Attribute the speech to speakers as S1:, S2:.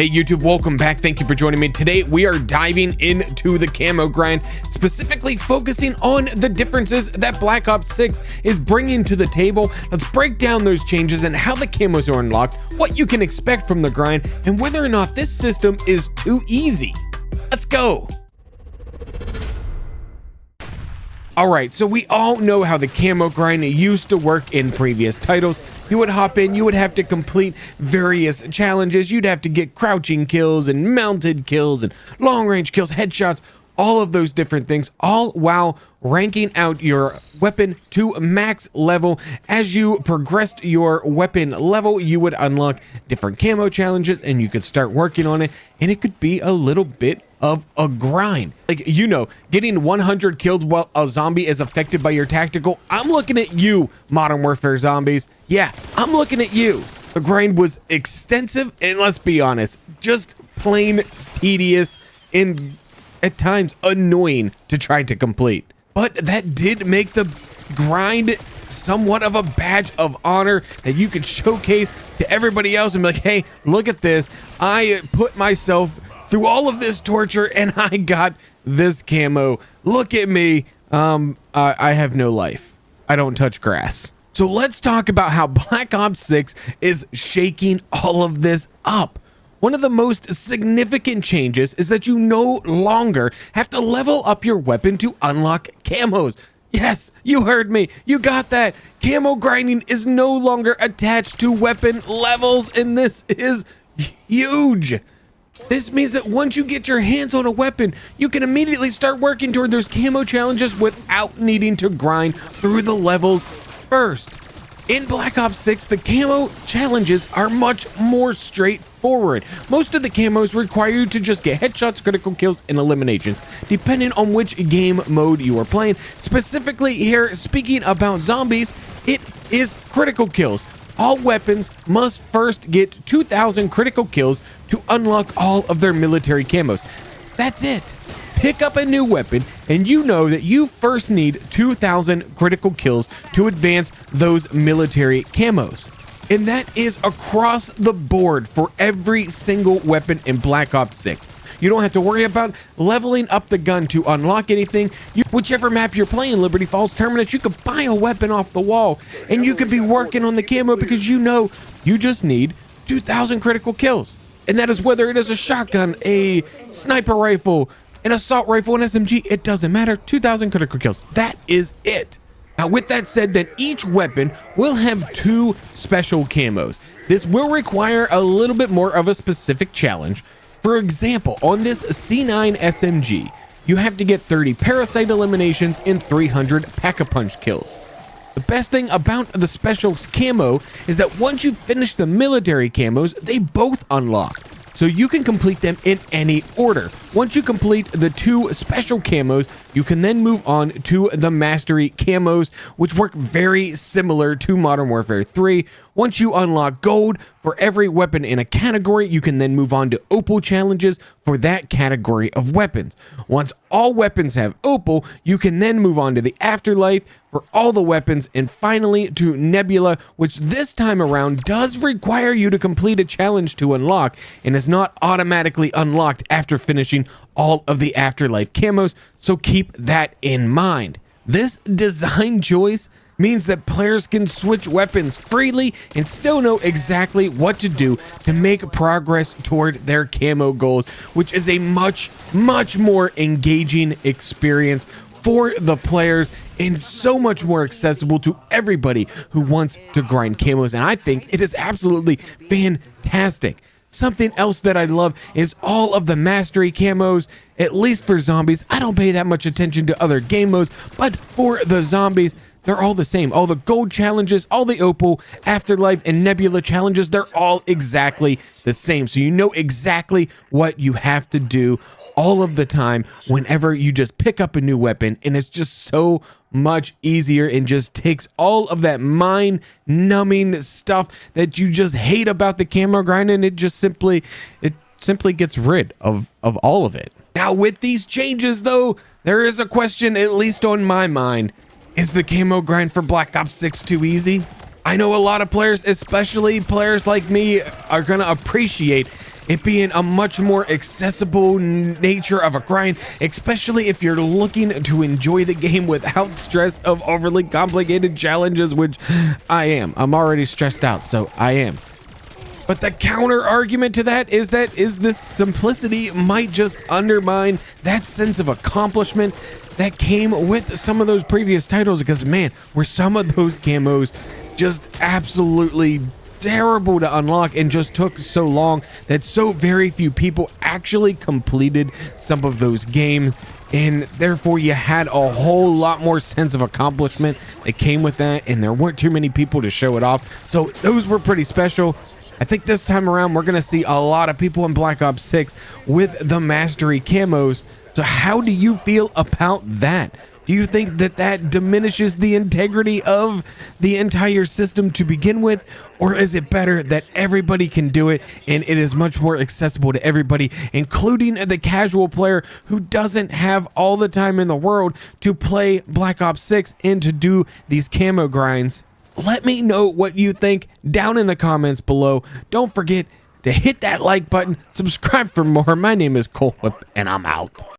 S1: Hey YouTube, welcome back. Thank you for joining me. Today we are diving into the camo grind, specifically focusing on the differences that Black Ops 6 is bringing to the table. Let's break down those changes and how the camos are unlocked, what you can expect from the grind, and whether or not this system is too easy. Let's go. Alright, so we all know how the camo grind used to work in previous titles. You would hop in, you would have to complete various challenges, you'd have to get crouching kills and mounted kills and long range kills, headshots, all of those different things, all while ranking out your weapon to max level. As you progressed your weapon level, you would unlock different camo challenges and you could start working on it, and it could be a little bit of a grind. Like, you know, getting 100 kills while a zombie is affected by your tactical. I'm looking at you, Modern Warfare zombies. Yeah, I'm looking at you. The grind was extensive and, let's be honest, just plain tedious and at times annoying to try to complete. But that did make the grind somewhat of a badge of honor that you could showcase to everybody else and be like, hey, look at this. I put myself through all of this torture and I got this camo. Look at me. I have no life. I don't touch grass. So let's talk about how Black Ops 6 is shaking all of this up. One of the most significant changes is that you no longer have to level up your weapon to unlock camos. Yes, you heard me. You got that. Camo grinding is no longer attached to weapon levels, and this is huge. This means that once you get your hands on a weapon, you can immediately start working toward those camo challenges without needing to grind through the levels first. In Black Ops 6, the camo challenges are much more straightforward. Most of the camos require you to just get headshots, critical kills, and eliminations, depending on which game mode you are playing. Specifically here, speaking about zombies, it is critical kills. All weapons must first get 2,000 critical kills to unlock all of their military camos. That's it. Pick up a new weapon and you know that you first need 2,000 critical kills to advance those military camos. And that is across the board for every single weapon in Black Ops 6. You don't have to worry about leveling up the gun to unlock anything. Whichever map you're playing, Liberty Falls, Terminus, you could buy a weapon off the wall and you could be working on the camo because you know you just need 2,000 critical kills. And that is whether it is a shotgun, a sniper rifle, an assault rifle, an SMG, it doesn't matter. 2,000 critical kills. That is it. Now, with that said, then each weapon will have two special camos. This will require a little bit more of a specific challenge. For example, on this C9 SMG, you have to get 30 parasite eliminations and 300 pack-a-punch kills. The best thing about the special camo is that once you finish the military camos, they both unlock. So you can complete them in any order. Once you complete the two special camos, you can then move on to the mastery camos, which work very similar to Modern Warfare 3. Once you unlock gold for every weapon in a category, you can then move on to opal challenges for that category of weapons. Once all weapons have opal, you can then move on to the afterlife for all the weapons, and finally to nebula, which this time around does require you to complete a challenge to unlock and is not automatically unlocked after finishing all of the afterlife camos, so keep that in mind. This design choice means that players can switch weapons freely and still know exactly what to do to make progress toward their camo goals, which is a much more engaging experience for the players and so much more accessible to everybody who wants to grind camos, and I think it is absolutely fantastic. Something else that I love is all of the mastery camos, at least for zombies. I don't pay that much attention to other game modes, but for the zombies, they're all the same. All the gold challenges, all the opal, afterlife, and nebula challenges, they're all exactly the same. So you know exactly what you have to do all of the time whenever you just pick up a new weapon, and it's just so much easier and just takes all of that mind-numbing stuff that you just hate about the camo grind, and it simply gets rid of all of it. Now, with these changes though, there is a question, at least on my mind. Is the camo grind for Black Ops 6 too easy? I know a lot of players, especially players like me, are gonna appreciate it being a much more accessible nature of a grind, especially if you're looking to enjoy the game without stress of overly complicated challenges, which I am. I'm already stressed out, so I am. But the counter argument to that is this simplicity might just undermine that sense of accomplishment that came with some of those previous titles, because man, were some of those camos just absolutely terrible to unlock and just took so long that so very few people actually completed some of those games, and therefore you had a whole lot more sense of accomplishment that came with that, and there weren't too many people to show it off, so those were pretty special. I think this time around we're gonna see a lot of people in Black Ops 6 with the mastery camos. So how do you feel about that? Do you think that diminishes the integrity of the entire system to begin with? Or is it better that everybody can do it and it is much more accessible to everybody, including the casual player who doesn't have all the time in the world to play Black Ops 6 and to do these camo grinds? Let me know what you think down in the comments below. Don't forget to hit that like button, subscribe for more. My name is Cole Whip, and I'm out.